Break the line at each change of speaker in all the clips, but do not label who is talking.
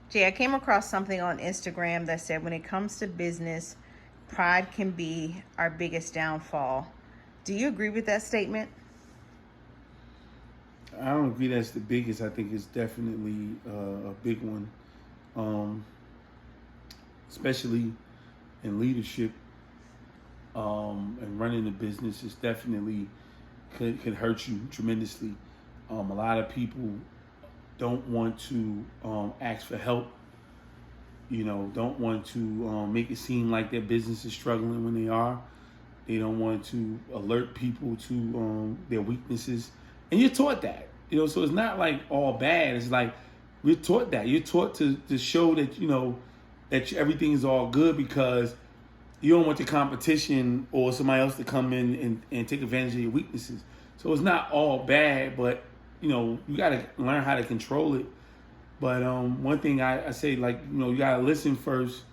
Jay, I came across something on Instagram that said when it comes to business, pride can be our biggest downfall. Do you agree with that statement?
I don't agree that's the biggest. I think it's definitely a big one, um, especially in leadership and running a business. It's definitely can hurt you tremendously. A lot of people don't want to ask for help. Don't want to make it seem like their business is struggling when they are. They don't want to alert people to their weaknesses, and you're taught that. So it's not like all bad. It's like we're taught that. You're taught to show that that everything is all good because you don't want the competition or somebody else to come in and take advantage of your weaknesses. So it's not all bad, but you got to learn how to control it. But one thing I say, like, you got to listen first,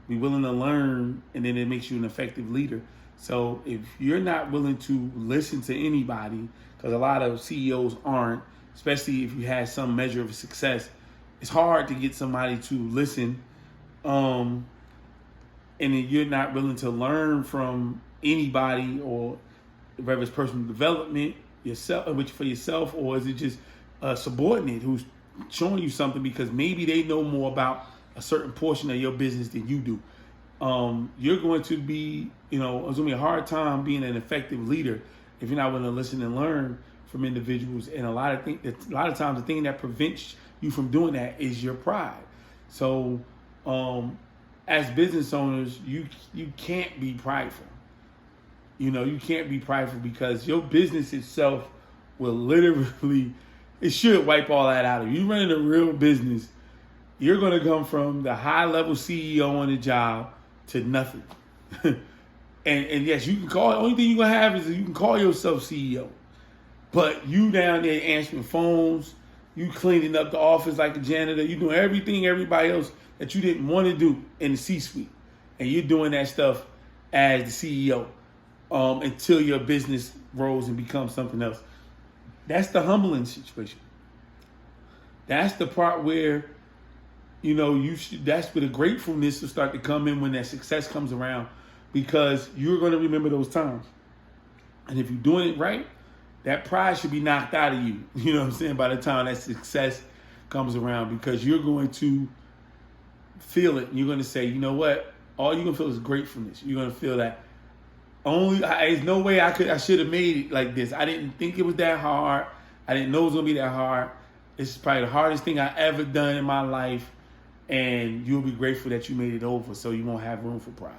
be willing to learn, and then it makes you an effective leader. So if you're not willing to listen to anybody, because a lot of CEOs aren't, especially if you have some measure of success, it's hard to get somebody to listen. And then you're not willing to learn from anybody, or whether it's personal development yourself, which for yourself, or is it just a subordinate who's showing you something because maybe they know more about a certain portion of your business than you do. You're going to be, it's going to be a hard time being an effective leader if you're not willing to listen and learn from individuals. And a lot of times, the thing that prevents you from doing that is your pride. So, as business owners, you can't be prideful. You can't be prideful because your business itself will literally, it should wipe all that out of you. You running a real business, you're going to come from the high level CEO on the job to nothing. and yes, you can call, the only thing you're going to have is you can call yourself CEO. But you down there answering phones, you cleaning up the office like a janitor, you doing everything everybody else that you didn't want to do in the C-suite. And you're doing that stuff as the CEO until your business grows and becomes something else. That's the humbling situation. That's the part where, that's where the gratefulness will start to come in when that success comes around, because you're going to remember those times. And if you're doing it right, that pride should be knocked out of you. You know what I'm saying? By the time that success comes around, because you're going to feel it. And you're going to say, you know what? All you're going to feel is gratefulness. You're going to feel that there's no way I should have made it like this. I didn't think it was that hard. I didn't know it was going to be that hard. This is probably the hardest thing I ever done in my life. And you'll be grateful that you made it over, so you won't have room for pride.